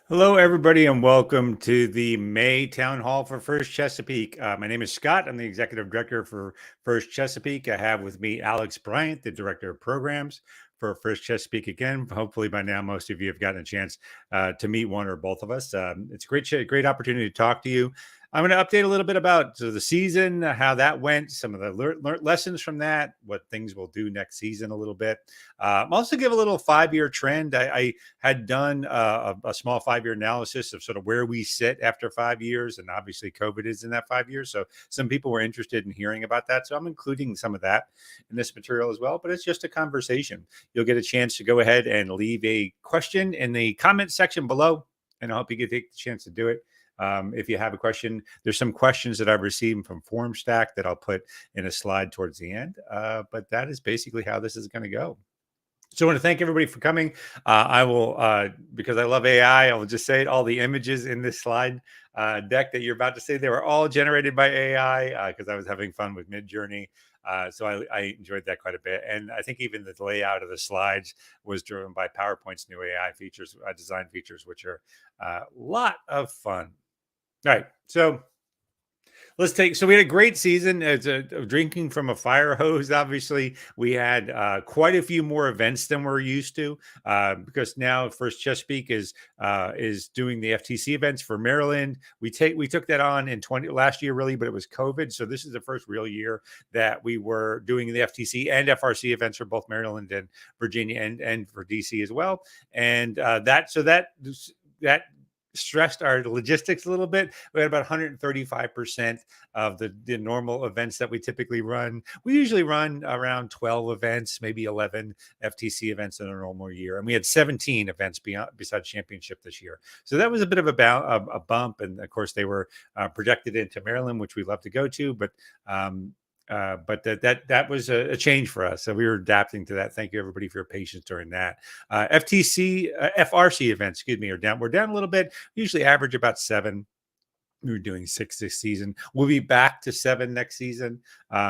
Hello, everybody, and welcome to the May Town Hall for First Chesapeake. My name is Scott. I'm the Executive Director for First Chesapeake. I have with me Alex Bryant, the Director of Programs for First Chesapeake again. Hopefully, by now, most of you have gotten a chance to meet one or both of us. It's a great opportunity to talk to you. I'm going to update a little bit about the season, how that went, some of the lessons from that, what things we'll do next season a little bit. Also give a little 5-year trend. I had done a small 5-year analysis of sort of where we sit after 5 years. And obviously, COVID is in that 5 years. So some people were interested in hearing about that. So I'm including some of that in this material as well. But it's just a conversation. You'll get a chance to go ahead and leave a question in the comment section below. And I hope you can take the chance to do it. If you have a question, there's some questions that I've received from FormStack that I'll put in a slide towards the end. But that is basically how this is going to go. So I want to thank everybody for coming. I will, because I love AI, I will just say it. All the images in this slide deck that you're about to see, they were all generated by AI because I was having fun with Midjourney. So I enjoyed that quite a bit. And I think even the layout of the slides was driven by PowerPoint's new AI features, design features, which are a lot of fun. All right. So we had a great season. It's drinking from a fire hose. Obviously, we had quite a few more events than we're used to because now First Chesapeake is doing the FTC events for Maryland. We took that on in last year really, but it was COVID, so this is the first real year that we were doing the FTC and FRC events for both Maryland and Virginia and for DC as well. And that stressed our logistics a little bit. We had about 135% of the normal events that we typically run. We usually run around 12 events, maybe 11 FTC events in a normal year. And we had 17 events besides championship this year. So that was a bit of a bump. And of course, they were projected into Maryland, which we love to go to. But that was a change for us. So we were adapting to that. Thank you everybody for your patience during that. FRC events, excuse me, are down. We're down a little bit. Usually average about 7. We were doing 6 this season. We'll be back to 7 next season.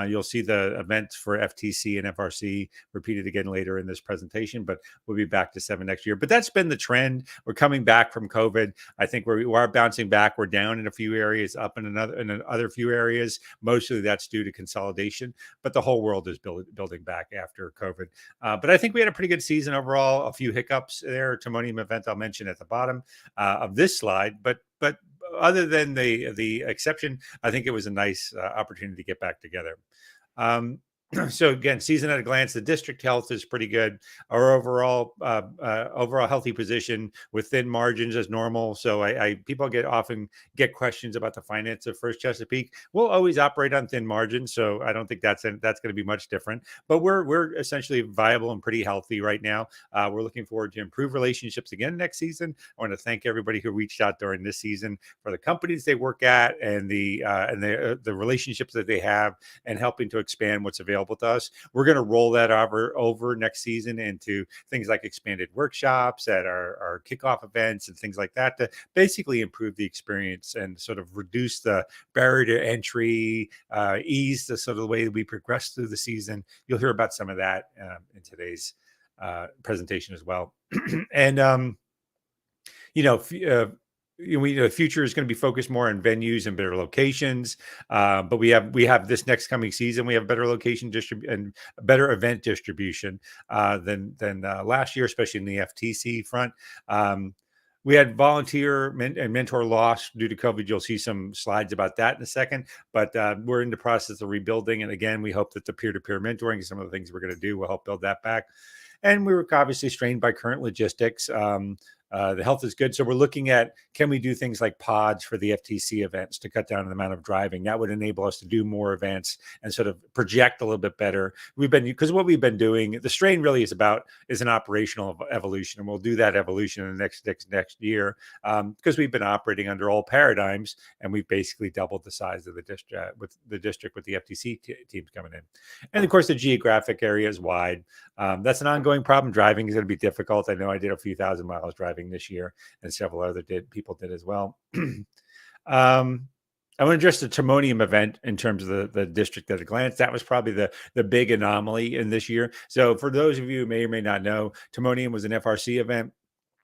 You'll see the events for FTC and FRC repeated again later in this presentation, but we'll be back to 7 next year. But that's been the trend. We're coming back from COVID. I think we are bouncing back. We're down in a few areas, up in other few areas. Mostly that's due to consolidation, but the whole world is building back after COVID. But I think we had a pretty good season overall. A few hiccups there. Timonium event I'll mention at the bottom of this slide, but other than the exception, I think it was a nice opportunity to get back together. So again, season at a glance, the district health is pretty good. Our overall healthy position with thin margins is normal. So people often get questions about the finance of First Chesapeake. We'll always operate on thin margins, so I don't think that's going to be much different. But we're essentially viable and pretty healthy right now. We're looking forward to improved relationships again next season. I want to thank everybody who reached out during this season for the companies they work at and the relationships that they have and helping to expand what's available to us. We're going to roll that over next season into things like expanded workshops at our kickoff events and things like that to basically improve the experience and sort of reduce the barrier to entry, ease the sort of the way that we progress through the season. You'll hear about some of that in today's presentation as well. And the future is going to be focused more on venues and better locations. But we have this next coming season. We have better location and better event distribution than last year, especially in the FTC front. We had volunteer and mentor loss due to COVID. You'll see some slides about that in a second, but we're in the process of rebuilding. And again, we hope that the peer-to-peer mentoring and some of the things we're going to do will help build that back. And we were obviously strained by current logistics. The health is good. So we're looking at, can we do things like pods for the FTC events to cut down the amount of driving? That would enable us to do more events and sort of project a little bit better. Because what we've been doing, the strain really is an operational evolution, and we'll do that evolution in the next year because we've been operating under old paradigms, and we've basically doubled the size of the district with the FTC teams coming in. And of course, the geographic area is wide. That's an ongoing problem. Driving is going to be difficult. I know I did a few thousand miles driving this year, and several other people did as well. I want to address the Timonium event in terms of the district at a glance. That was probably the big anomaly in this year. So for those of you who may or may not know, Timonium was an FRC event.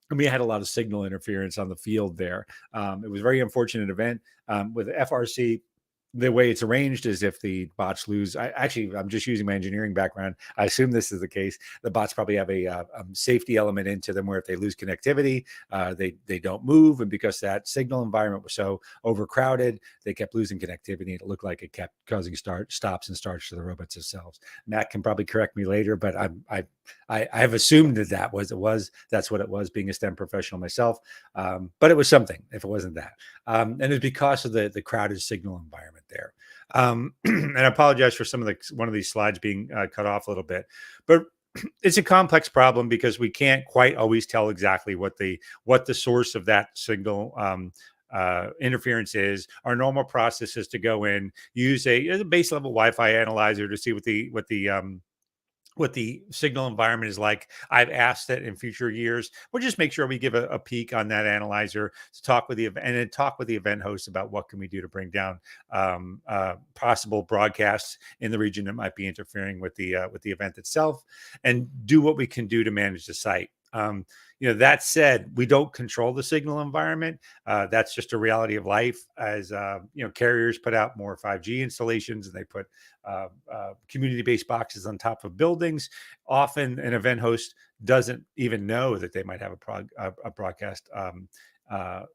and we had a lot of signal interference on the field there. It was a very unfortunate event with FRC. The way it's arranged is if the bots lose, I'm just using my engineering background. I assume this is the case. The bots probably have a safety element into them where if they lose connectivity, they don't move. And because that signal environment was so overcrowded, they kept losing connectivity. And it looked like it kept causing stops and starts to the robots themselves. Matt can probably correct me later, but I have assumed that's what it was, being a STEM professional myself. But it was something if it wasn't that. And it's because of the crowded signal environment there. And I apologize for one of these slides being cut off a little bit, but it's a complex problem because we can't quite always tell exactly what the source of that signal interference is. Our normal process is to go in, use a base level Wi-Fi analyzer to see what the signal environment is like. I've asked that in future years. We'll just make sure we give a peek on that analyzer to talk with the event, and then talk with the event host about what can we do to bring down possible broadcasts in the region that might be interfering with the event itself, and do what we can do to manage the site. That said, we don't control the signal environment. That's just a reality of life. As carriers put out more 5G installations, and they put community-based boxes on top of buildings. Often, an event host doesn't even know that they might have a broadcast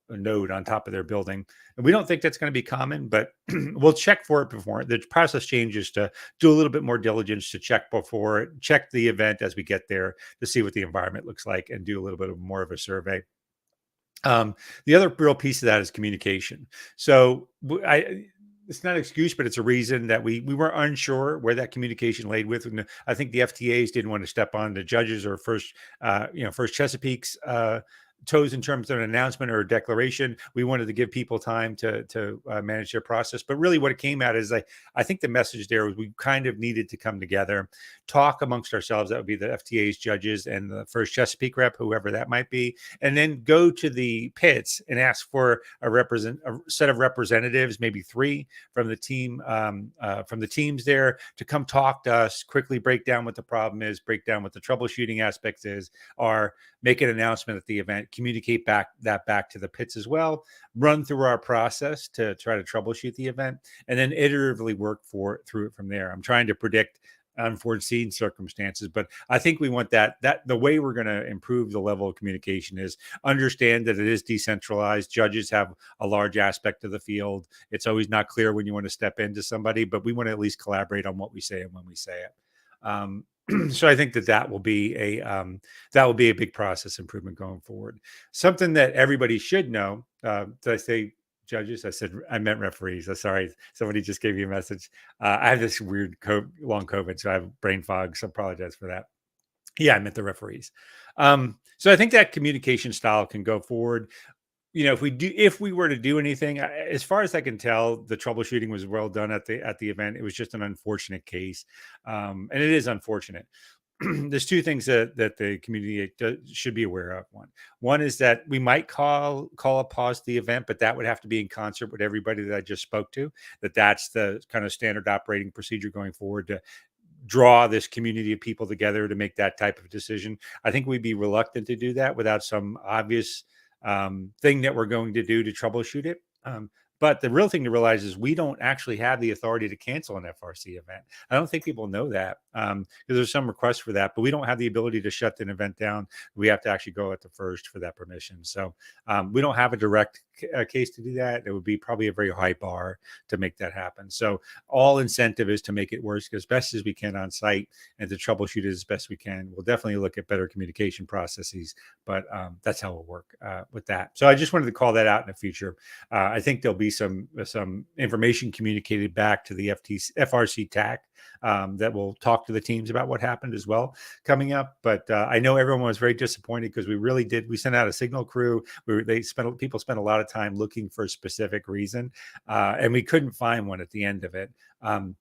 node on top of their building. And we don't think that's going to be common, but we'll check for it before. The process changes to do a little bit more diligence to check the event as we get there to see what the environment looks like, and do a little bit more of a survey. The other real piece of that is communication. So it's not an excuse, but it's a reason that we were unsure where that communication laid with. And I think the FTAs didn't want to step on the judges or First Chesapeake's toes in terms of an announcement or a declaration. We wanted to give people time to manage their process. But really what it came out is I think the message there was we kind of needed to come together, talk amongst ourselves. That would be the FTA's judges and the First Chesapeake rep, whoever that might be, and then go to the pits and ask for a set of representatives, maybe 3 from the teams there, to come talk to us, quickly break down what the problem is, break down what the troubleshooting aspects are, make an announcement at the event, communicate back to the pits as well, run through our process to try to troubleshoot the event, and then iteratively work through it from there. I'm trying to predict unforeseen circumstances, but I think we want that the way we're going to improve the level of communication is understand that it is decentralized. Judges have a large aspect of the field. It's always not clear when you want to step into somebody, but we want to at least collaborate on what we say and when we say it. So I think that will be a big process improvement going forward. Something that everybody should know. Did I say judges? I meant referees. I'm sorry, somebody just gave you a message. I have this weird long COVID, so I have brain fog. So I apologize for that. Yeah, I meant the referees. So I think that communication style can go forward. If we were to do anything, as far as I can tell, the troubleshooting was well done at the event. It was just an unfortunate case, and it is unfortunate. There's 2 things that the community should be aware of. One is that we might call a pause to the event, but that would have to be in concert with everybody that I just spoke to. That's the kind of standard operating procedure going forward, to draw this community of people together to make that type of decision. I think we'd be reluctant to do that without some obvious thing that we're going to do to troubleshoot it. But the real thing to realize is we don't actually have the authority to cancel an FRC event. I don't think people know that, because there's some requests for that, but we don't have the ability to shut an event down. We have to actually go at the first for that permission. So we don't have a direct case to do that. It would be probably a very high bar to make that happen. So all incentive is to make it work as best as we can on site and to troubleshoot it as best we can. We'll definitely look at better communication processes, but that's how we'll work with that. So I just wanted to call that out in the future. I think there'll be some information communicated back to the FRC TAC that will talk to the teams about what happened as well coming up. But I know everyone was very disappointed because we sent out a signal crew. People spent a lot of time looking for a specific reason, and we couldn't find one at the end of it.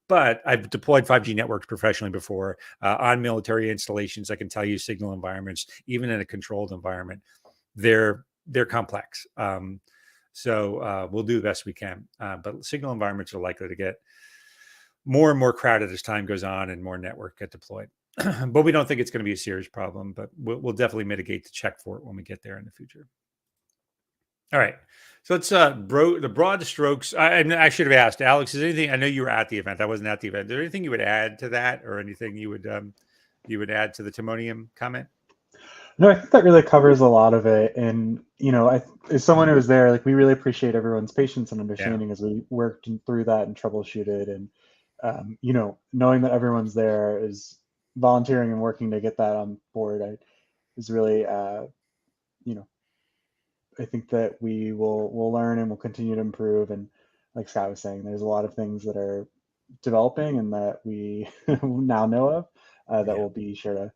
But I've deployed 5G networks professionally before on military installations. I can tell you signal environments, even in a controlled environment, they're complex. So we'll do the best we can. But signal environments are likely to get more and more crowded as time goes on and more network get deployed. but we don't think it's going to be a serious problem. But we'll definitely mitigate to check for it when we get there in the future. All right. So let's the broad strokes. I should have asked Alex. Is there anything? I know you were at the event. I wasn't at the event. Is there anything you would add to that, or anything you would add to the Timonium comment? No, I think that really covers a lot of it. And, as someone who was there, like, we really appreciate everyone's patience and Yeah. understanding as we worked through that and troubleshooted. And, knowing that everyone's there is volunteering and working to get that on board is really, you know, I think that we'll learn and we'll continue to improve. And like Scott was saying, there's a lot of things that are developing and that we now know of that Yeah. we'll be sure to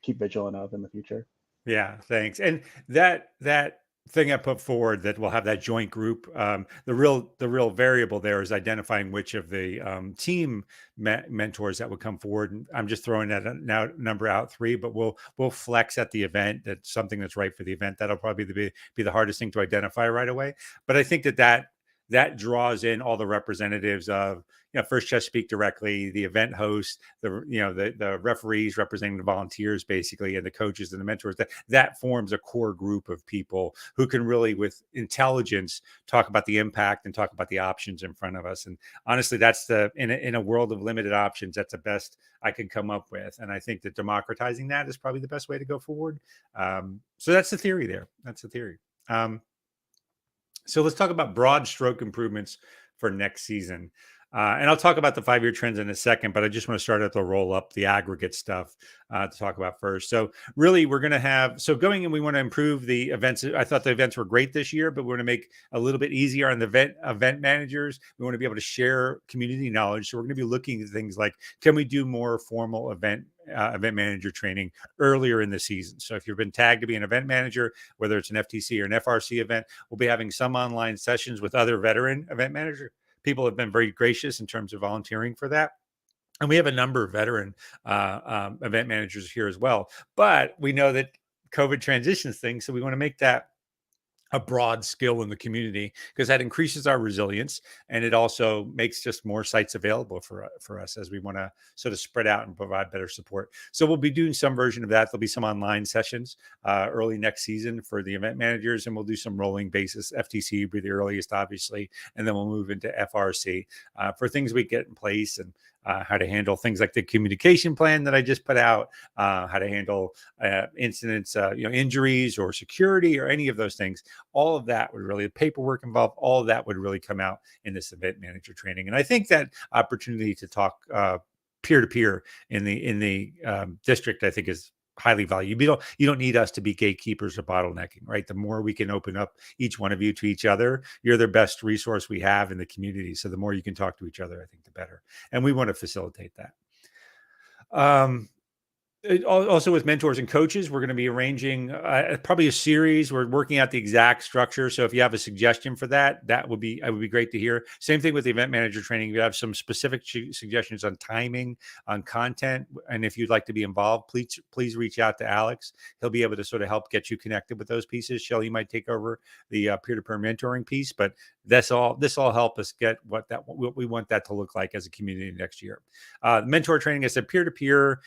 keep vigilant of in the future. Yeah, thanks. And that thing I put forward that we'll have that joint group. The real variable there is identifying which of the team mentors that would come forward. And I'm just throwing that now number out 3, but we'll flex at the event. That's something that's right for the event. That'll probably be the hardest thing to identify right away. But I think that draws in all the representatives of First Chesapeake directly, the event host, the referees representing the volunteers basically, and the coaches and the mentors. That forms a core group of people who can really, with intelligence, talk about the impact and talk about the options in front of us. And honestly, that's in a world of limited options, that's the best I can come up with. And I think that democratizing that is probably the best way to go forward. So that's the theory there. That's the theory. So let's talk about broad stroke improvements for next season. And I'll talk about the 5-year trends in a second, but I just want to start at the roll up, the aggregate stuff to talk about first. So really, we're going to have, so going and we want to improve the events. I thought the events were great this year, but we're going to make a little bit easier on the event managers. We want to be able to share community knowledge. So we're going to be looking at things like, can we do more formal event manager training earlier in the season? So if you've been tagged to be an event manager, whether it's an FTC or an FRC event, we'll be having some online sessions with other veteran event managers. People have been very gracious in terms of volunteering for that. And we have a number of veteran event managers here as well. But we know that COVID transitions things. So we want to make that a broad skill in the community, because that increases our resilience, and it also makes just more sites available for us as we want to sort of spread out and provide better support. So we'll be doing some version of that. There'll be some online sessions early next season for the event managers, and we'll do some rolling basis. FTC will be the earliest, obviously, and then we'll move into FRC for things we get in place, and how to handle things like the communication plan that I just put out, how to handle incidents, injuries or security or any of those things. All of that would really, the paperwork involved, all of that would really come out in this event manager training. And I think that opportunity to talk peer to peer in the district, I think, is highly valued. You don't need us to be gatekeepers or bottlenecking, right? The more we can open up each one of you to each other, you're the best resource we have in the community. So the more you can talk to each other, I think the better. And we want to facilitate that. Also with mentors and coaches, we're going to be arranging probably a series. We're working out the exact structure. So if you have a suggestion for that, it would be great to hear. Same thing with the event manager training. If you have some specific suggestions on timing, on content, and if you'd like to be involved, please reach out to Alex. He'll be able to sort of help get you connected with those pieces. Shelly might take over the peer-to-peer mentoring piece, but this all help us get what we want that to look like as a community next year. Mentor training is a peer-to-peer,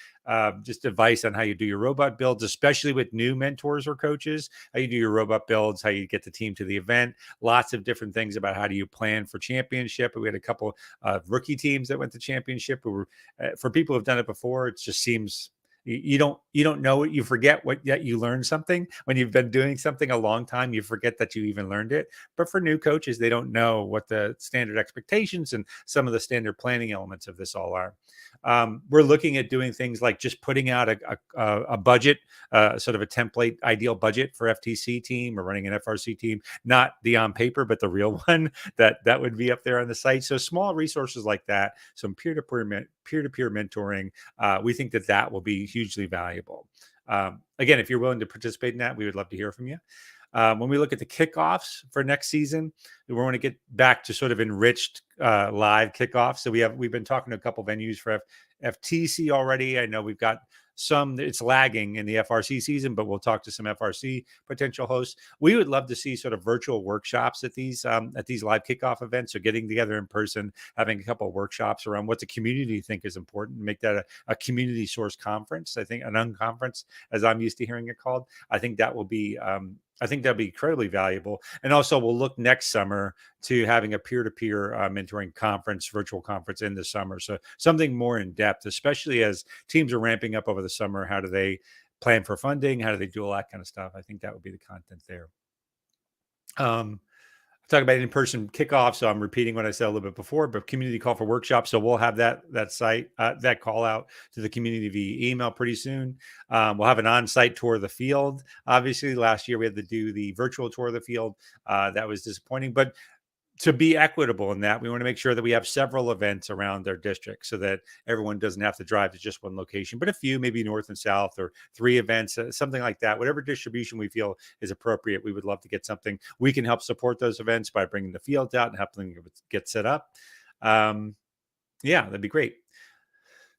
just advice on how you do your robot builds, especially with new mentors or coaches, how you do your robot builds, how you get the team to the event, lots of different things about how do you plan for championship. We had a couple of rookie teams that went to championship who were, for people who've done it before, it just seems you don't know it. You forget that you learned something when you've been doing something a long time. You forget that you even learned it. But for new coaches, they don't know what the standard expectations and some of the standard planning elements of this all are. We're looking at doing things like just putting out a budget, sort of a template ideal budget for FTC team or running an FRC team, not the on paper, but the real one that would be up there on the site. So small resources like that, some peer-to-peer mentoring, we think that will be hugely valuable. Again, if you're willing to participate in that, we would love to hear from you. When we look at the kickoffs for next season, we want to get back to sort of enriched live kickoffs. So we've been talking to a couple venues for FTC already. I know we've got some it's lagging in the FRC season, but we'll talk to some FRC potential hosts. We would love to see sort of virtual workshops at these live kickoff events. So getting together in person, having a couple of workshops around what the community think is important, make that a community source conference. I think an unconference, as I'm used to hearing it called. I think that will be I think that'll be incredibly valuable. And also, we'll look next summer to having a peer-to-peer mentoring conference, virtual conference in the summer. So something more in depth, especially as teams are ramping up over the summer. How do they plan for funding? How do they do all that kind of stuff? I think that would be the content there. Talk about in-person kickoff. So I'm repeating what I said a little bit before, but community call for workshops. So we'll have that site, that call out to the community via email pretty soon. We'll have an on-site tour of the field. Obviously, last year we had to do the virtual tour of the field. That was disappointing, but to be equitable in that, we want to make sure that we have several events around their district so that everyone doesn't have to drive to just one location, but a few, maybe north and south, or 3 events, something like that. Whatever distribution we feel is appropriate, we would love to get something. We can help support those events by bringing the fields out and helping them get set up. Yeah, that'd be great.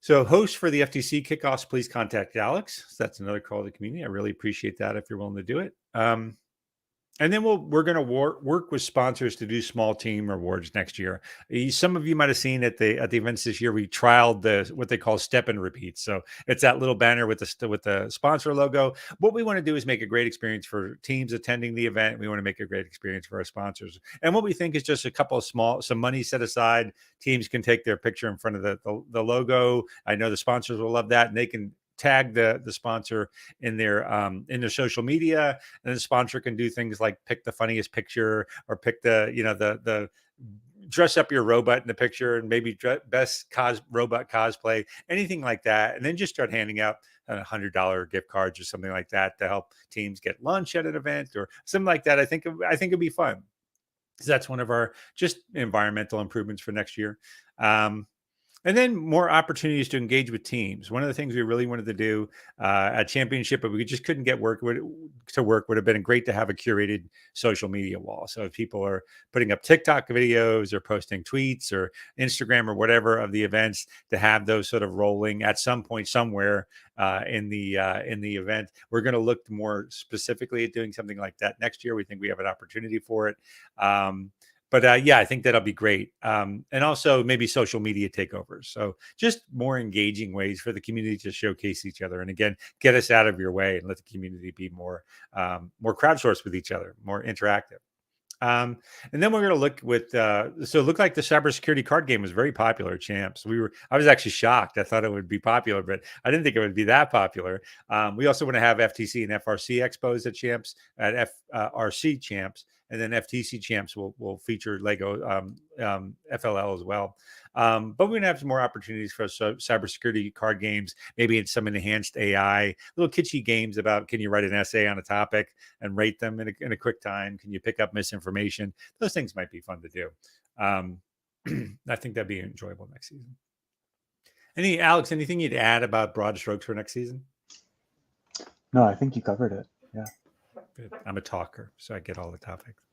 So hosts for the FTC kickoffs, please contact Alex. So that's another call to the community. I really appreciate that if you're willing to do it. And then we're going to work with sponsors to do small team rewards next year. Some of you might have seen at the events this year, we trialed what they call step and repeat. So it's that little banner with the sponsor logo. What we want to do is make a great experience for teams attending the event. We want to make a great experience for our sponsors. And what we think is just a couple of some money set aside. Teams can take their picture in front of the logo. I know the sponsors will love that, and they can tag the sponsor in their social media, and the sponsor can do things like pick the funniest picture, or pick the dress up your robot in the picture, and maybe best robot cosplay, anything like that, and then just start handing out $100 gift cards or something like that to help teams get lunch at an event or something like that. I think it'd be fun. So that's one of our just environmental improvements for next year. And then more opportunities to engage with teams. One of the things we really wanted to do at Championship, but we just couldn't get to work, would have been great to have a curated social media wall. So if people are putting up TikTok videos or posting tweets or Instagram or whatever of the events, to have those sort of rolling at some point somewhere in the event. We're going to look more specifically at doing something like that next year. We think we have an opportunity for it. But yeah, I think that'll be great. And also maybe social media takeovers. So just more engaging ways for the community to showcase each other. And again, get us out of your way and let the community be more crowdsourced with each other, more interactive. And then we're going to look with, so it looked like the cybersecurity card game was very popular at Champs. I was actually shocked. I thought it would be popular, but I didn't think it would be that popular. We also want to have FTC and FRC expos at Champs, at FRC Champs. And then FTC Champs will feature Lego FLL as well. But we're going to have some more opportunities for cybersecurity card games, maybe in some enhanced AI, little kitschy games about, can you write an essay on a topic and rate them in a quick time? Can you pick up misinformation? Those things might be fun to do. I think that'd be enjoyable next season. Alex, anything you'd add about Broadstrokes for next season? No, I think you covered it. Yeah. Good. I'm a talker, so I get all the topics.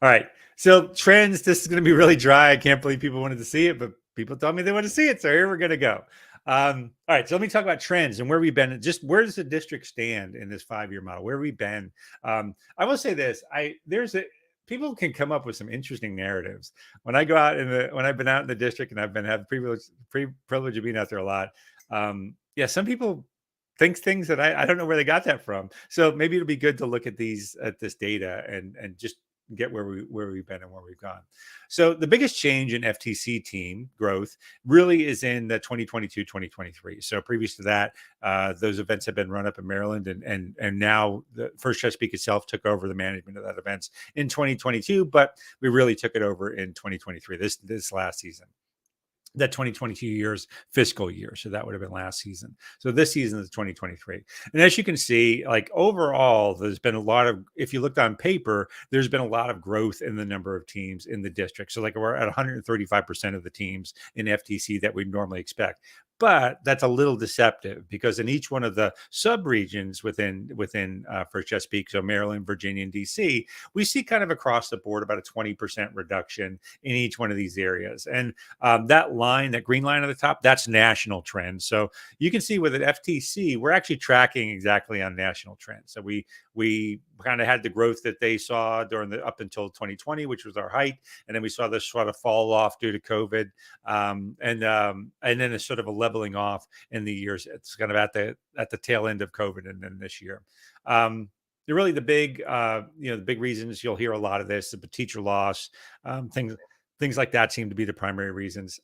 All right. So trends, this is going to be really dry. I can't believe people wanted to see it, but people told me they want to see it. So here we're going to go. All right. So let me talk about trends and where we've been. Just where does the district stand in this 5-year model? Where have we been? I will say this. People can come up with some interesting narratives. When I go out when I've been out in the district, and I've had the privilege of being out there a lot. Yeah, some people think things that I don't know where they got that from. So maybe it'll be good to look at this data and just get where we've been and where we've gone. So the biggest change in FTC team growth really is in the 2022-2023. So previous to that, those events have been run up in Maryland, and now the First Chesapeake itself took over the management of that events in 2022, but we really took it over in 2023, this last season. That 2022 year's fiscal year. So that would have been last season. So this season is 2023. And as you can see, like overall, there's been a lot of, if you looked on paper, there's been a lot of growth in the number of teams in the district. So like we're at 135% of the teams in FTC that we normally expect. But that's a little deceptive because in each one of the sub-regions within First Chesapeake, so Maryland, Virginia, and DC, we see kind of across the board about a 20% reduction in each one of these areas. And that line, that green line at the top, that's national trends. So you can see with an FTC, we're actually tracking exactly on national trends. So we kind of had the growth that they saw during the up until 2020, which was our height, and then we saw this sort of fall off due to COVID, and then it's sort of a leveling off in the years. It's kind of at the tail end of COVID, and then this year. They're really the big, the big reasons you'll hear a lot of this: the teacher loss, things like that seem to be the primary reasons.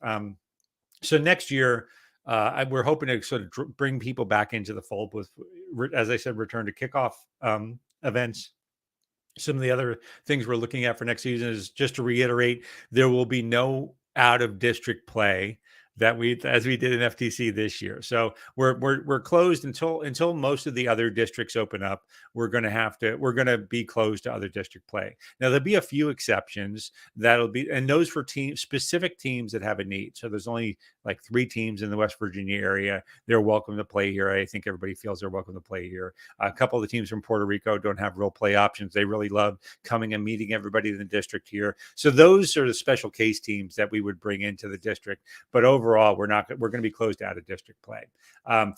So next year, we're hoping to sort of bring people back into the fold with, as I said, return to kickoff events. Some of the other things we're looking at for next season is, just to reiterate, there will be no out of district play as we did in FTC this year. So we're closed until most of the other districts open up. We're going to be closed to other district play. Now there'll be a few exceptions and those for specific teams that have a need. So there's only like 3 teams in the West Virginia area. They're welcome to play here. I think everybody feels they're welcome to play here. A couple of the teams from Puerto Rico don't have real play options. They really love coming and meeting everybody in the district here. So those are the special case teams that we would bring into the district. But overall, we're going to be closed out of district play.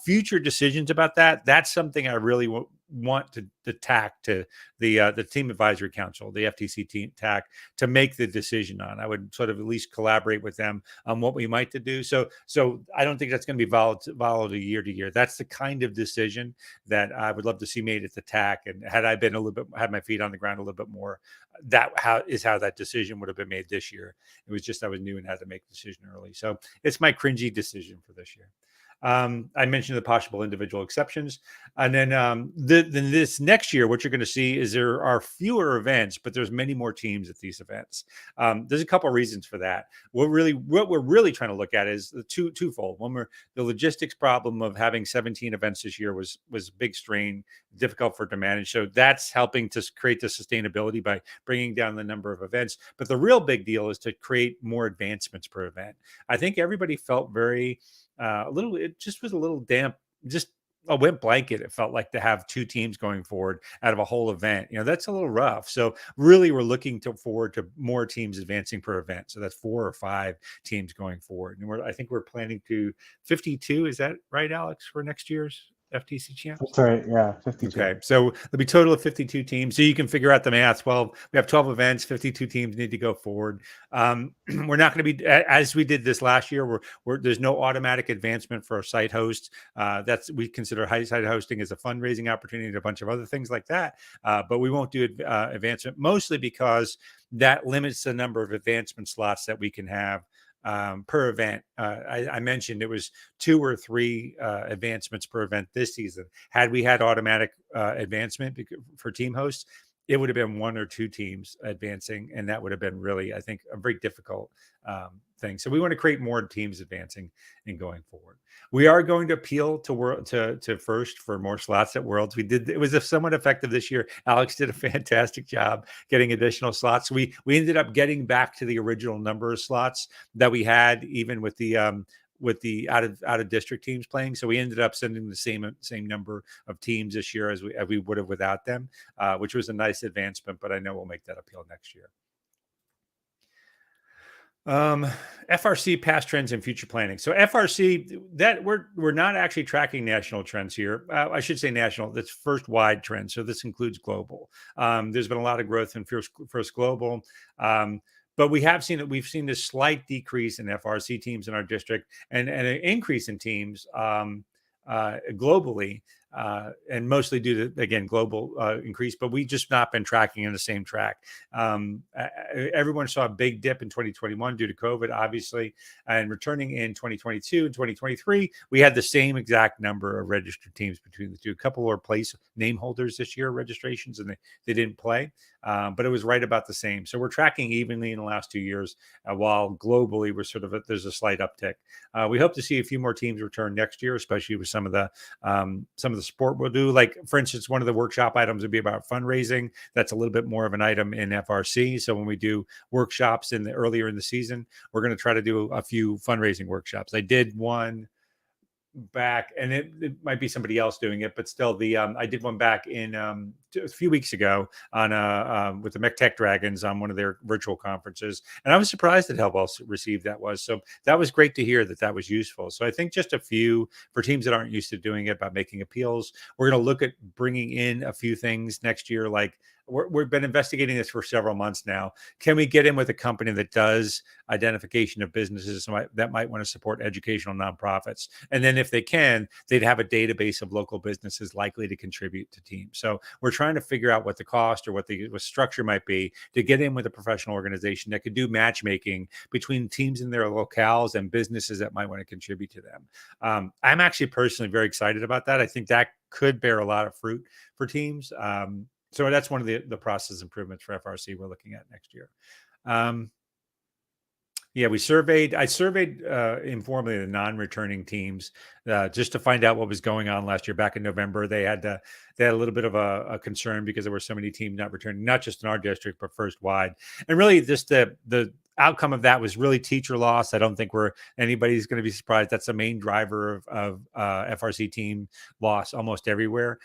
Future decisions about that's something I really want to tack to the team advisory council, the FTC team tack, to make the decision on. I would sort of at least collaborate with them on what we might to do. So I don't think that's going to be volatile year to year. That's the kind of decision that I would love to see made at the tack. And had I been had my feet on the ground a little bit more, how that decision would have been made this year. It was just I was new and had to make the decision early. So it's my cringy decision for this year. I mentioned the possible individual exceptions. And then this next year, what you're going to see is there are fewer events, but there's many more teams at these events. There's a couple of reasons for that. What we're really trying to look at is the twofold. One, the logistics problem of having 17 events this year was a big strain, difficult for it to manage. So that's helping to create the sustainability by bringing down the number of events. But the real big deal is to create more advancements per event. I think everybody felt very it just was a little damp, just a wet blanket. It felt like to have 2 teams going forward out of a whole event. That's a little rough. So really, we're looking forward to more teams advancing per event. So that's 4 or 5 teams going forward. And I think we're planning to 52. Is that right, Alex, for next year's FTC champs? That's right. Yeah, 52. Okay, so there'll be a total of 52 teams. So you can figure out the math. We have 12 events, 52 teams need to go forward. We're not going to be, as we did this last year, there's no automatic advancement for our site hosts. We consider site hosting as a fundraising opportunity and a bunch of other things like that. But we won't do advancement, mostly because that limits the number of advancement slots that we can have per event. I mentioned it was 2 or 3 advancements per event this season. Had we had automatic advancement for team hosts, it would have been 1 or 2 teams advancing, and that would have been really, I think, a very difficult thing. So we want to create more teams advancing and going forward. We are going to appeal to First for more slots at Worlds. It was somewhat effective this year. Alex did a fantastic job getting additional slots. We ended up getting back to the original number of slots that we had, even with the out of district teams playing. So we ended up sending the same number of teams this year as we would have without them, which was a nice advancement. But I know we'll make that appeal next year. FRC past trends and future planning. So FRC, that we're not actually tracking national trends here. I should say national. That's first wide trends. So this includes global. There's been a lot of growth in first global. But we've seen this slight decrease in FRC teams in our district and an increase in teams globally. And mostly due to, again, global increase, but we just not been tracking in the same track. Everyone saw a big dip in 2021 due to COVID, obviously, and returning in 2022 and 2023, we had the same exact number of registered teams between the two. A couple were place name holders this year, registrations, and they didn't play, but it was right about the same. So we're tracking evenly in the last 2 years, while globally we're there's a slight uptick. We hope to see a few more teams return next year, especially with some of the sport we'll do. Like, for instance, one of the workshop items would be about fundraising. That's a little bit more of an item in FRC. So when we do workshops earlier in the season, we're going to try to do a few fundraising workshops. I did one back, and it might be somebody else doing it, but still, the I did one back in a few weeks ago on with the MechTech Dragons on one of their virtual conferences, and I was surprised at how well received that was. So that was great to hear that that was useful. So I think just a few for teams that aren't used to doing it, about making appeals. We're going to look at bringing in a few things next year, like we've been investigating this for several months now. Can we get in with a company that does identification of businesses that might want to support educational nonprofits? And then if they can, they'd have a database of local businesses likely to contribute to teams. So we're trying to figure out what the cost or what the structure might be to get in with a professional organization that could do matchmaking between teams in their locales and businesses that might want to contribute to them. I'm actually personally very excited about that. I think that could bear a lot of fruit for teams. So that's one of the process improvements for FRC we're looking at next year. Yeah, I surveyed informally the non-returning teams just to find out what was going on last year. Back in November, they had a little bit of a concern because there were so many teams not returning, not just in our district, but first wide. And really just the outcome of that was really teacher loss. I don't think anybody's going to be surprised. That's the main driver of FRC team loss almost everywhere.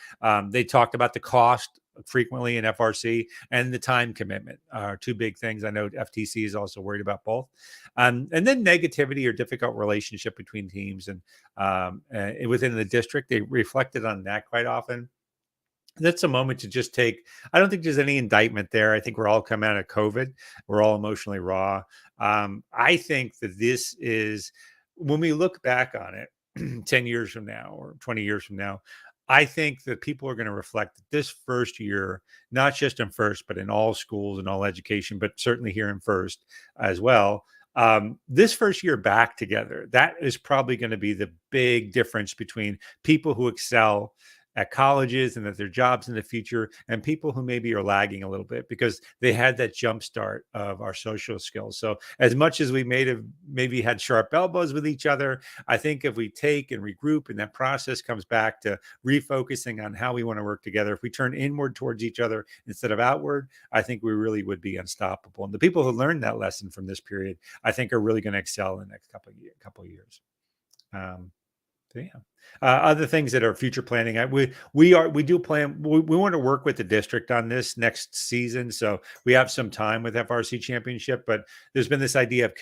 They talked about the cost frequently in FRC and the time commitment are two big things. I know FTC is also worried about both. And then negativity or difficult relationship between teams and within the district. They reflected on that quite often. That's a moment to just take. I don't think there's any indictment there. I think we're all coming out of COVID. We're all emotionally raw. I think that this is, when we look back on it 10 years from now or 20 years from now, I think that people are going to reflect that this first year, not just in First, but in all schools and all education, but certainly here in First as well. This first year back together, that is probably going to be the big difference between people who excel at colleges and at their jobs in the future and people who maybe are lagging a little bit because they had that jump start of our social skills. So as much as we maybe had sharp elbows with each other, I think if we take and regroup and that process comes back to refocusing on how we want to work together, if we turn inward towards each other instead of outward, I think we really would be unstoppable. And the people who learned that lesson from this period, I think are really going to excel in the next couple of years. So yeah. Other things that are future planning, we do plan. We want to work with the district on this next season, so we have some time with FRC Championship. But there's been this idea of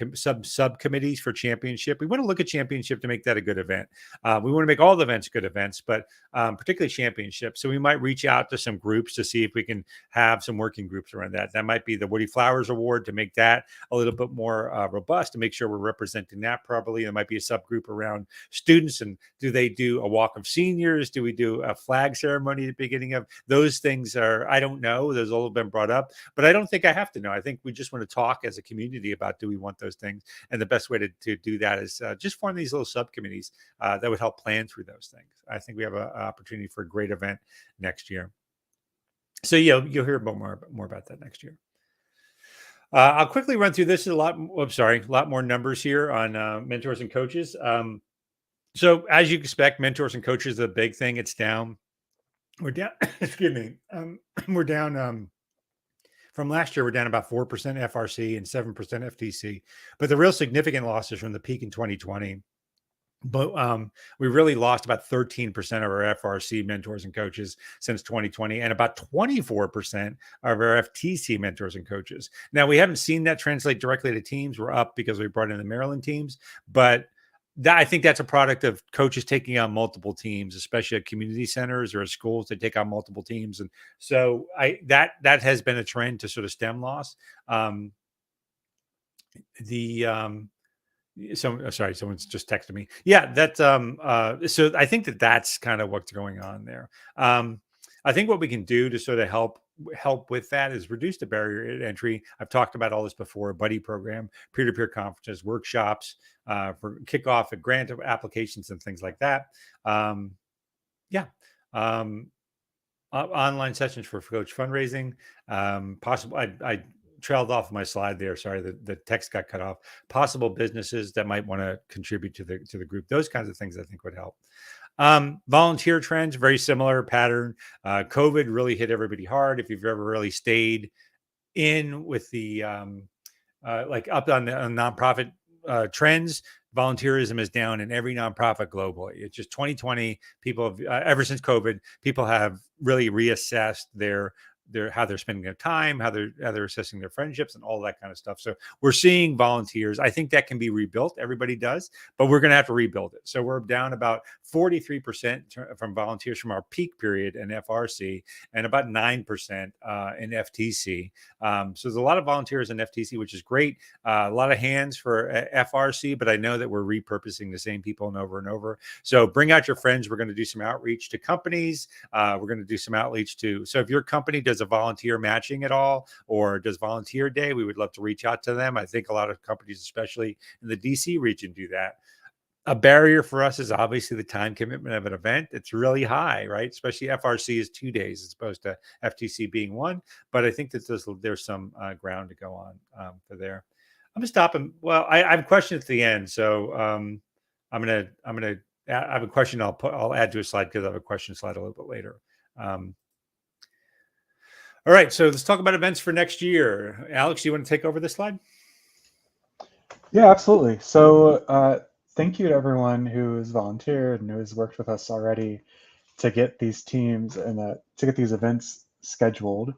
subcommittees for Championship. We want to look at Championship to make that a good event. We want to make all the events good events, but particularly Championship. So we might reach out to some groups to see if we can have some working groups around that. That might be the Woody Flowers Award to make that a little bit more robust, to make sure we're representing that properly. There might be a subgroup around students, and do they do a walk of seniors? Do we do a flag ceremony at the beginning of those things? I don't know. Those all have been brought up, but I don't think I have to know. I think we just want to talk as a community about, do we want those things? And the best way to do that is just form these little subcommittees that would help plan through those things. I think we have an opportunity for a great event next year. So you'll hear more about that next year. I'll quickly run through this. A lot more numbers here on mentors and coaches. So as you expect, mentors and coaches is a big thing. It's down. We're down. Excuse me. We're down from last year. We're down about 4% FRC and 7% FTC. But the real significant losses from the peak in 2020. But we really lost about 13% of our FRC mentors and coaches since 2020, and about 24% of our FTC mentors and coaches. Now, we haven't seen that translate directly to teams. We're up because we brought in the Maryland teams, but I think that's a product of coaches taking on multiple teams, especially at community centers or at schools that take on multiple teams. And so that has been a trend to sort of stem loss. Someone's just texted me. Yeah, that's so I think that's kind of what's going on there. I think what we can do to sort of help with that is reduce the barrier to entry. I've talked about all this before: buddy program, peer-to-peer conferences, workshops for kickoff and grant applications and things like that. Online sessions for coach fundraising. Possible. I trailed off my slide there. Sorry, the text got cut off. Possible businesses that might want to contribute to the group. Those kinds of things I think would help. Volunteer trends, very similar pattern. COVID really hit everybody hard. If you've ever really stayed in with the like up on the nonprofit trends, volunteerism is down in every nonprofit globally. It's just 2020. People have, ever since COVID, people have really reassessed their how they're spending their time, how they're assessing their friendships, and all that kind of stuff. So we're seeing volunteers. I think that can be rebuilt. Everybody does, but we're going to have to rebuild it. So we're down about 43% from volunteers from our peak period in FRC, and about 9% in FTC. So there's a lot of volunteers in FTC, which is great. A lot of hands for FRC, but I know that we're repurposing the same people and over. So bring out your friends. We're going to do some outreach to companies. We're going to do some outreach to. So if your company does a volunteer matching at all, or does volunteer day, we would love to reach out to them. I think a lot of companies, especially in the DC region, do that. A barrier for us is obviously the time commitment of an event. It's really high, right? Especially FRC is 2 days as opposed to FTC being one. But I think that there's some ground to go on for there. I'm gonna stop him. Well, I have a question at the end, so I'm gonna I have a question. I'll add to a slide because I have a question slide a little bit later. All right, so let's talk about events for next year. Alex, you want to take over this slide? Yeah, absolutely. So thank you to everyone who has volunteered and who has worked with us already to get these teams and to get these events scheduled.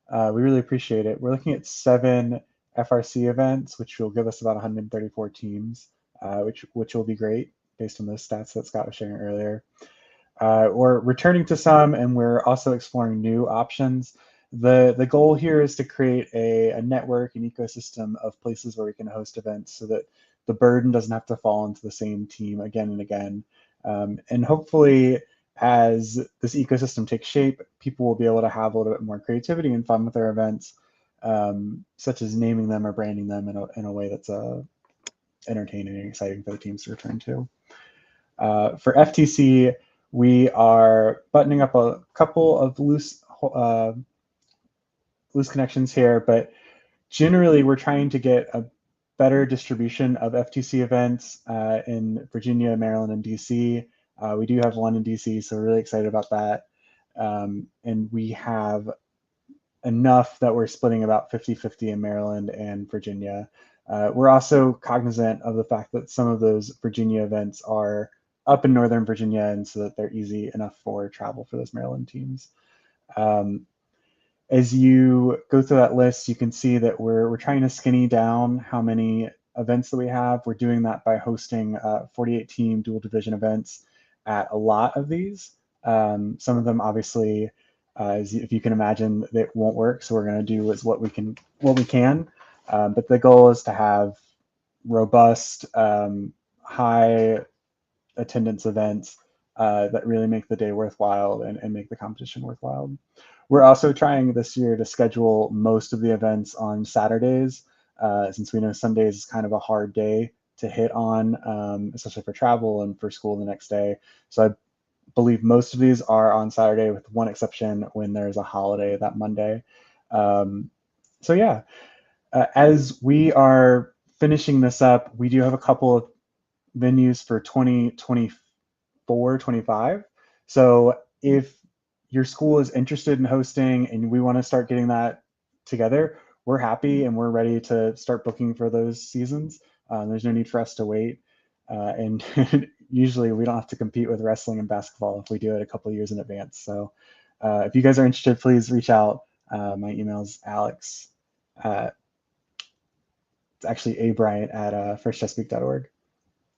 We really appreciate it. We're looking at 7 FRC events, which will give us about 134 teams, which will be great based on those stats that Scott was sharing earlier. We're returning to some, and we're also exploring new options. The goal here is to create a network, an ecosystem of places where we can host events so that the burden doesn't have to fall into the same team again and again. And hopefully, as this ecosystem takes shape, people will be able to have a little bit more creativity and fun with their events, such as naming them or branding them in a way that's entertaining and exciting for the teams to return to. For FTC, we are buttoning up a couple of loose connections here, but generally we're trying to get a better distribution of FTC events in Virginia, Maryland, and DC. We do have one in DC, so we're really excited about that. And we have enough that we're splitting about 50-50 in Maryland and Virginia. We're also cognizant of the fact that some of those Virginia events are up in Northern Virginia, and so that they're easy enough for travel for those Maryland teams. As you go through that list, you can see that we're trying to skinny down how many events that we have. We're doing that by hosting 48-team dual division events at a lot of these. Some of them, obviously, if you can imagine, that won't work. So we're going to do what we can. But the goal is to have robust, high attendance events that really make the day worthwhile and make the competition worthwhile. We're also trying this year to schedule most of the events on Saturdays, since we know Sundays is kind of a hard day to hit on, especially for travel and for school the next day. So I believe most of these are on Saturday, with one exception when there's a holiday that Monday. So yeah, as we are finishing this up, we do have a couple of venues for 2024-25. So if your school is interested in hosting and we want to start getting that together, we're happy and we're ready to start booking for those seasons. There's no need for us to wait. And usually we don't have to compete with wrestling and basketball if we do it a couple of years in advance. So if you guys are interested, please reach out. My email is Alex. It's actually abryant at firstchesapeake.org.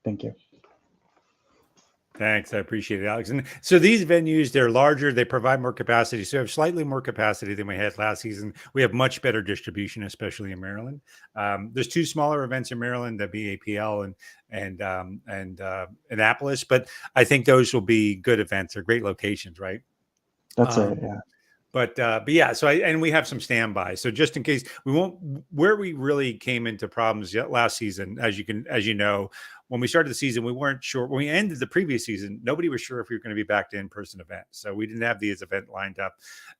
Thank you. Thanks. I appreciate it, Alex. And so these venues, they're larger, they provide more capacity. So we have slightly more capacity than we had last season. We have much better distribution, especially in Maryland. There's 2 smaller events in Maryland, the BAPL and Annapolis, but I think those will be good events. They're great locations, right? That's right. Yeah. But yeah, so and we have some standby. So just in case we won't, where we really came into problems last season, as you know, when we started the season, we weren't sure. When we ended the previous season, nobody was sure if we were going to be back to in-person events. So we didn't have these events lined up.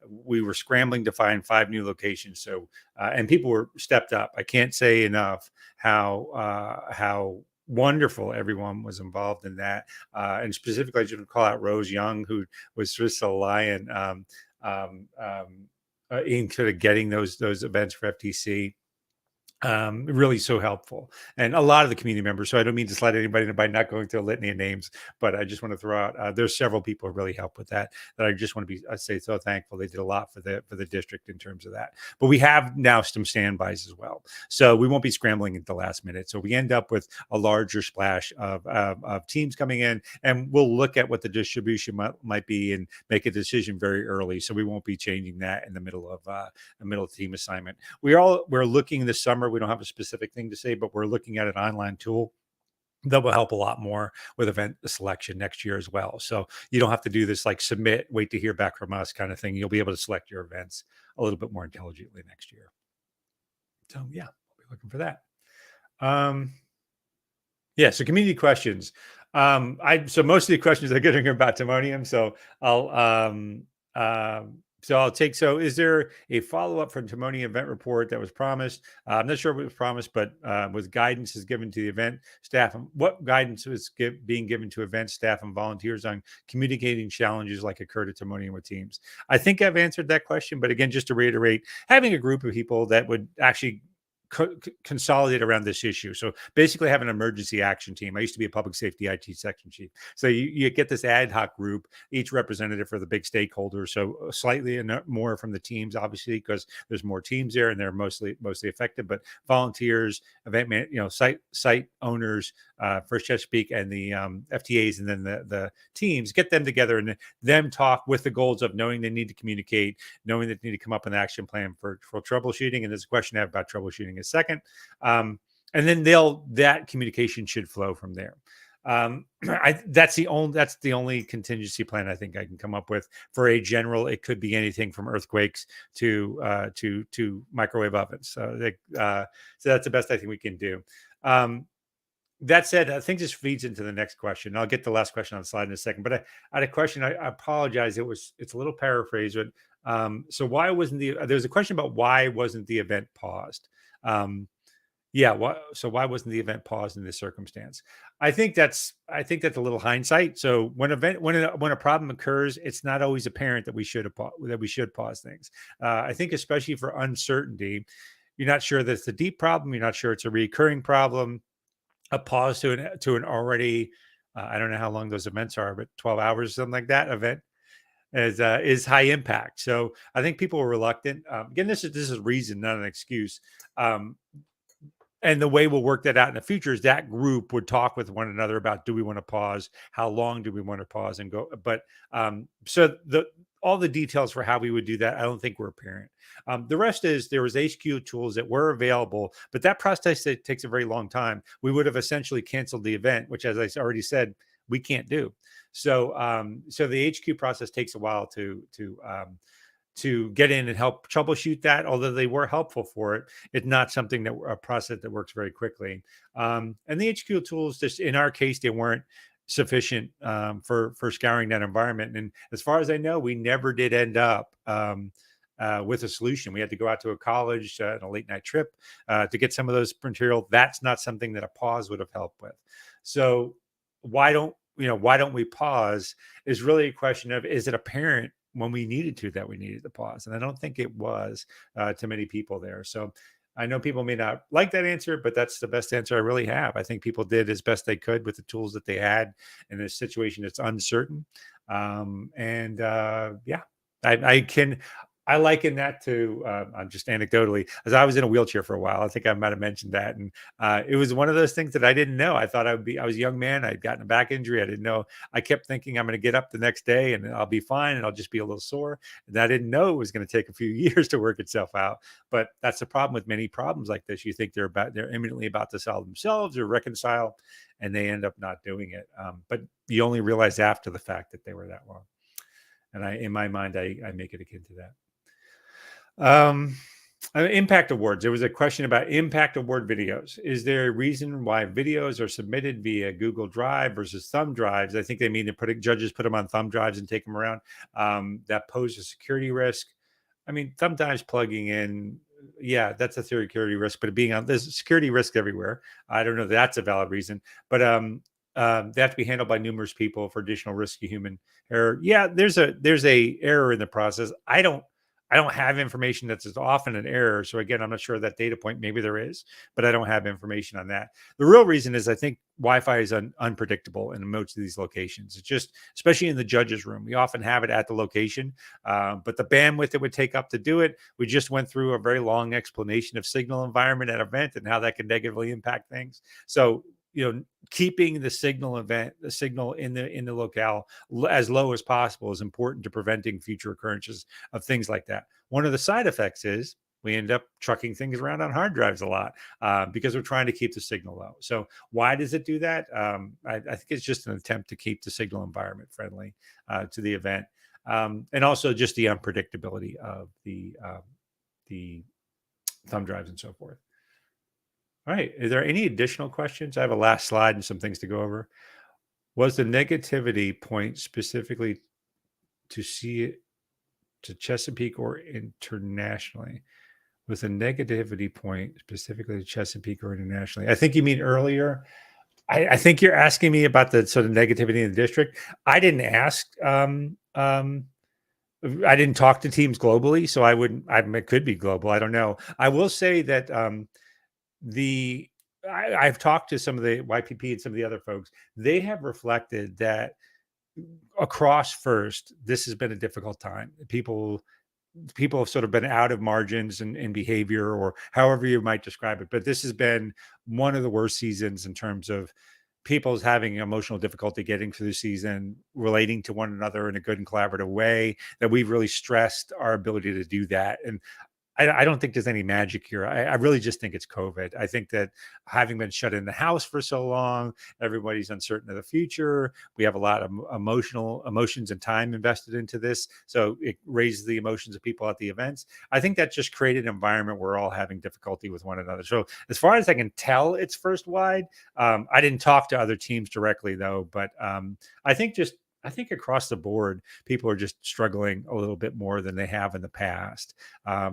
We were scrambling to find 5 new locations. So and people were stepped up. I can't say enough how wonderful everyone was involved in that. And specifically, I just want to call out Rose Young, who was just a lion. In sort of getting those events for FTC. Really so helpful, and a lot of the community members. So I don't mean to slight anybody by not going through a litany of names, but I just want to throw out there's several people who really help with that. That I just want to be I say so thankful. They did a lot for the district in terms of that. But we have now some standbys as well, so we won't be scrambling at the last minute. So we end up with a larger splash of teams coming in, and we'll look at what the distribution might be and make a decision very early. So we won't be changing that in the middle of team assignment. We're looking this summer. We don't have a specific thing to say, but we're looking at an online tool that will help a lot more with event selection next year as well. So you don't have to do this like submit, wait to hear back from us kind of thing. You'll be able to select your events a little bit more intelligently next year. So yeah, we'll be looking for that. Yeah, so community questions. So most of the questions are getting about Timonium. I'll take. So is there a follow up from Timonium event report that was promised? I'm not sure what was promised, but was guidance is given to the event staff? And what guidance was being given to event staff and volunteers on communicating challenges like occurred at Timonium with teams? I think I've answered that question, but again, just to reiterate, having a group of people that would actually consolidate around this issue. So basically have an emergency action team. I used to be a public safety IT section chief. So you get this ad hoc group, each representative for the big stakeholders. So slightly more from the teams, obviously, because there's more teams there and they're mostly effective, but volunteers, site owners, First Chesapeake and the FTAs, and then the teams, get them together and them talk with the goals of knowing they need to communicate, knowing that they need to come up with an action plan for troubleshooting. And there's a question I have about troubleshooting in a second. And then that communication should flow from there. That's the only contingency plan I think I can come up with for a general. It could be anything from earthquakes to microwave ovens. So that's the best I think we can do. That said, I think this feeds into the next question. I'll get the last question on the slide in a second. But I had a question. I apologize. It's a little paraphrased. But so why wasn't there's a question about why wasn't the event paused? So why wasn't the event paused in this circumstance? I think that's a little hindsight. So when a problem occurs, it's not always apparent that we should pause things. I think especially for uncertainty, you're not sure that it's a deep problem. You're not sure it's a recurring problem. A pause to an already I don't know how long those events are, but 12 hours, something like that event is high impact. So I think people were reluctant. Again, this is reason, not an excuse. And the way we'll work that out in the future is that group would talk with one another about, do we want to pause? How long do we want to pause and go? But all the details for how we would do that, I don't think were apparent. The rest is there was HQ tools that were available, but that process takes a very long time. We would have essentially canceled the event, which, as I already said, we can't do. So the HQ process takes a while to get in and help troubleshoot that. Although they were helpful for it, it's not something a process that works very quickly. And the HQ tools, just in our case, they weren't sufficient for scouring that environment. And as far as I know, we never did end up with a solution. We had to go out to a college on a late night trip to get some of those material. That's not something that a pause would have helped with. So why don't we pause is really a question of, is it apparent when we needed to pause? And I don't think it was to many people there. So I know people may not like that answer, but that's the best answer I really have. I think people did as best they could with the tools that they had in a situation that's uncertain. I liken that to just anecdotally, as I was in a wheelchair for a while. I think I might have mentioned that, and it was one of those things that I didn't know. I thought I was a young man. I'd gotten a back injury. I didn't know. I kept thinking I'm going to get up the next day and I'll be fine and I'll just be a little sore. And I didn't know it was going to take a few years to work itself out. But that's the problem with many problems like this. You think they're imminently about to solve themselves or reconcile, and they end up not doing it. But you only realize after the fact that they were that long. And in my mind, I make it akin to that. Impact awards. There was a question about impact award videos. Is there a reason why videos are submitted via Google Drive versus thumb drives? I think they mean judges put them on thumb drives and take them around. That pose a security risk. I mean, thumb drives plugging in, yeah, that's a security risk, but there's security risk everywhere. I don't know if that's a valid reason, but they have to be handled by numerous people for additional risky human error. Yeah, there's a error in the process. I I don't have information that's as often an error. So again, I'm not sure that data point. Maybe there is, but I don't have information on that. The real reason is I think Wi-Fi is unpredictable in most of these locations. It's just, especially in the judges' room, we often have it at the location, but the bandwidth it would take up to do it. We just went through a very long explanation of signal environment at event and how that can negatively impact things. So keeping the signal in the locale as low as possible is important to preventing future occurrences of things like that. One of the side effects is we end up trucking things around on hard drives a lot because we're trying to keep the signal low. So why does it do that? I think it's just an attempt to keep the signal environment friendly to the event, and also just the unpredictability of the thumb drives and so forth. All right. Is there any additional questions? I have a last slide and some things to go over. Was the negativity point specifically to see it to Chesapeake or internationally? Was the negativity point specifically to Chesapeake or internationally? I think you mean earlier. I think you're asking me about the sort of negativity in the district. I didn't ask. I didn't talk to teams globally, so I wouldn't. It could be global. I don't know. I will say that I've talked to some of the YPP and some of the other folks. They have reflected that across first, this has been a difficult time. People have sort of been out of margins in behavior or however you might describe it. But this has been one of the worst seasons in terms of people's having emotional difficulty getting through the season, relating to one another in a good and collaborative way, that we've really stressed our ability to do that. And I don't think there's any magic here. I really just think it's COVID. I think that having been shut in the house for so long, everybody's uncertain of the future. We have a lot of emotions and time invested into this. So it raises the emotions of people at the events. I think that just created an environment where we're all having difficulty with one another. So as far as I can tell, it's first wide. I didn't talk to other teams directly though, but I think across the board, people are just struggling a little bit more than they have in the past.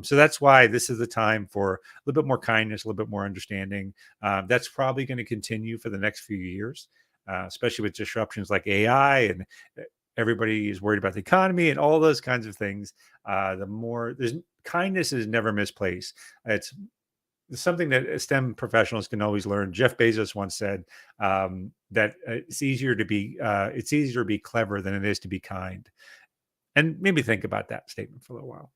So that's why this is the time for a little bit more kindness, a little bit more understanding. That's probably going to continue for the next few years, especially with disruptions like AI and everybody is worried about the economy and all those kinds of things. The more there's kindness is never misplaced. It's something that STEM professionals can always learn. Jeff Bezos once said that it's easier to be clever than it is to be kind. And maybe think about that statement for a little while.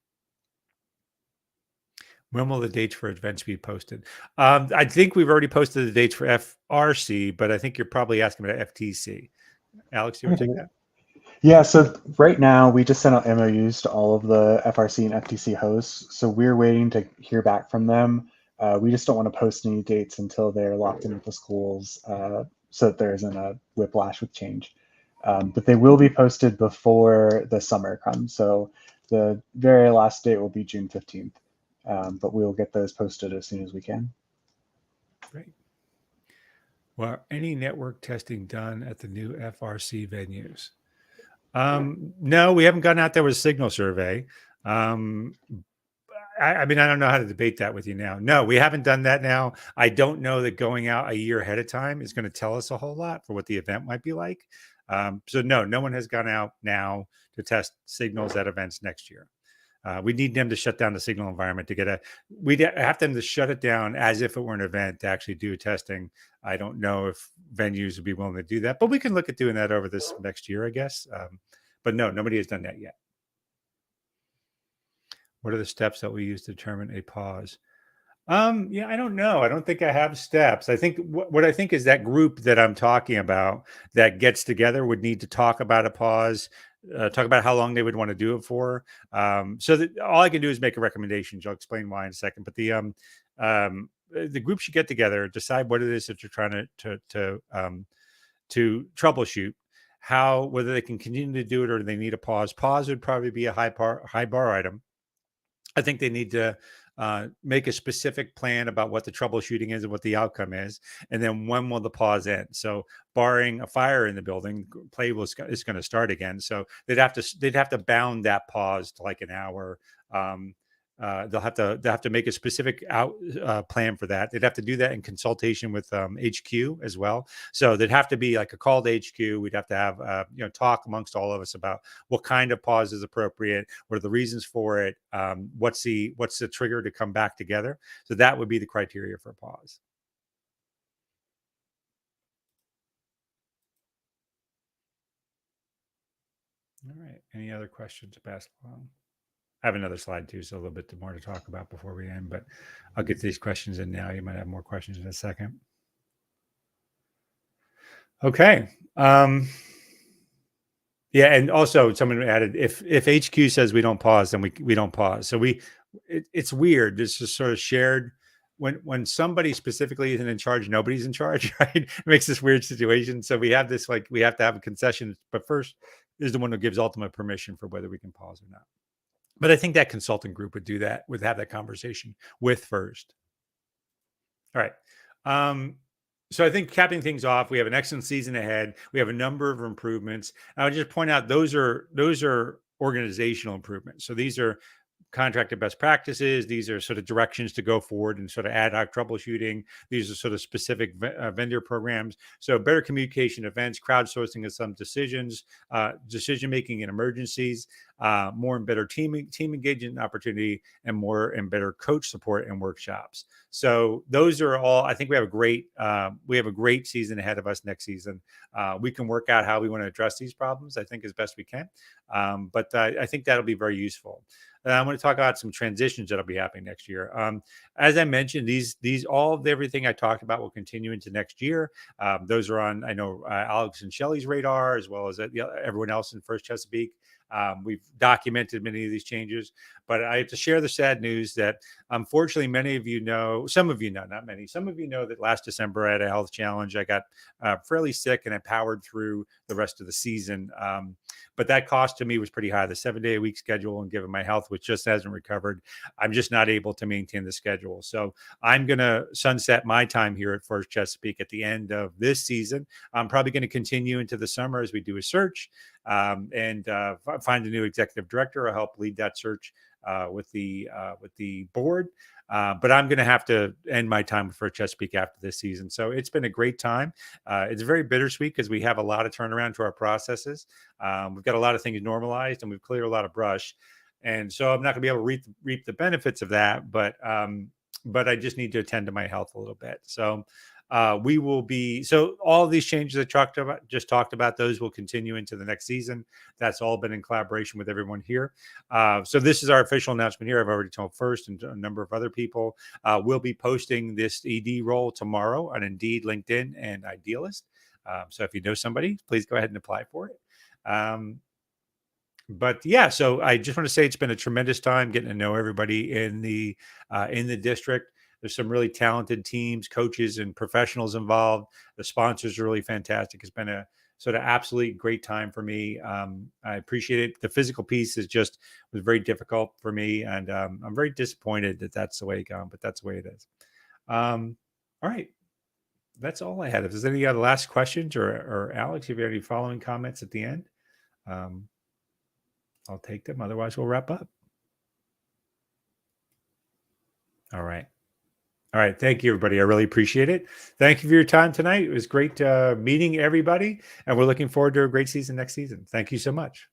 When will the dates for events be posted? I think we've already posted the dates for FRC, but I think you're probably asking about FTC. Alex, do you want to take that? Yeah, so right now we just sent out MOUs to all of the FRC and FTC hosts. So we're waiting to hear back from them. We just don't want to post any dates until they're locked in with the schools so that there isn't a whiplash with change. But they will be posted before the summer comes. So the very last date will be June 15th. But we will get those posted as soon as we can. Great. Well, any network testing done at the new FRC venues? No, we haven't gone out there with a signal survey. I mean, I don't know how to debate that with you now. No, we haven't done that now. I don't know that going out a year ahead of time is going to tell us a whole lot for what the event might be like. So no one has gone out now to test signals at events next year. We need them to shut down the signal environment to get we'd have them to shut it down as if it were an event to actually do testing. I don't know if venues would be willing to do that, but we can look at doing that over this next year, I guess. But no, nobody has done that yet. What are the steps that we use to determine a pause? Yeah, I don't know. I don't think I have steps. I think what I think is that group that I'm talking about that gets together would need to talk about a pause, talk about how long they would want to do it for. So that all I can do is make a recommendation. I'll explain why in a second. But the group should get together, decide what it is that you're trying to troubleshoot, whether they can continue to do it or they need a pause. Pause would probably be a high bar item. I think they need to make a specific plan about what the troubleshooting is and what the outcome is, and then when will the pause end. So, barring a fire in the building, play is going to start again. So they'd have to bound that pause to like an hour. They'll have to make a specific plan for that. They'd have to do that in consultation with HQ as well. So there'd have to be like a call to HQ. We'd have to have talk amongst all of us about what kind of pause is appropriate, what are the reasons for it, what's the trigger to come back together. So that would be the criteria for a pause. All right. Any other questions, basketball? I have another slide too, so a little bit more to talk about before we end, but I'll get these questions in now. You might have more questions in a second. Okay. Yeah, and also someone added if HQ says we don't pause, then we don't pause. So it's weird. It's just sort of shared when somebody specifically isn't in charge, nobody's in charge, right? It makes this weird situation. So we have this we have to have a concession, but first is the one who gives ultimate permission for whether we can pause or not. But I think that consulting group would do that, would have that conversation with first. All right. So I think capping things off, we have an excellent season ahead. We have a number of improvements. I would just point out those are organizational improvements. So these are contracted best practices. These are sort of directions to go forward and sort of ad hoc troubleshooting. These are sort of specific vendor programs. So better communication events, crowdsourcing of some decisions, decision making in emergencies, more and better team engagement opportunity, and more and better coach support and workshops. So those are all. I think we have a great season ahead of us next season. We can work out how we want to address these problems, I think, as best we can. But I think that'll be very useful. I'm going to talk about some transitions that'll be happening next year. As I mentioned, all of everything I talked about will continue into next year. Those are on, I know, Alex and Shelley's radar, as well as everyone else in First Chesapeake. We've documented many of these changes, but I have to share the sad news that unfortunately, many of you know, some of you know, not many, some of you know that last December I had a health challenge. I got fairly sick and I powered through the rest of the season. But that cost to me was pretty high. The 7-day-a-week schedule, and given my health, which just hasn't recovered, I'm just not able to maintain the schedule. So I'm going to sunset my time here at First Chesapeake at the end of this season. I'm probably going to continue into the summer as we do a search and find a new executive director. I'll help lead that search with the board. But I'm going to have to end my time for Chesapeake after this season. So it's been a great time. It's very bittersweet because we have a lot of turnaround to our processes. We've got a lot of things normalized and we've cleared a lot of brush. And so I'm not going to be able to reap the benefits of that, but I just need to attend to my health a little bit. So we will be, so all of these changes I just talked about, those will continue into the next season. That's all been in collaboration with everyone here. So this is our official announcement here. I've already told First and a number of other people. We'll be posting this ED role tomorrow on Indeed, LinkedIn, and Idealist. So if you know somebody, please go ahead and apply for it. But yeah, so I just want to say it's been a tremendous time getting to know everybody in the district. There's some really talented teams, coaches, and professionals involved. The sponsors are really fantastic. It's been a sort of absolutely great time for me. I appreciate it. The physical piece was very difficult for me, and I'm very disappointed that that's the way it gone, but that's the way it is. All right. That's all I had. If there's any other last questions or Alex, if you have any following comments at the end, I'll take them. Otherwise, we'll wrap up. All right. All right. Thank you, everybody. I really appreciate it. Thank you for your time tonight. It was great meeting everybody, and we're looking forward to a great season next season. Thank you so much.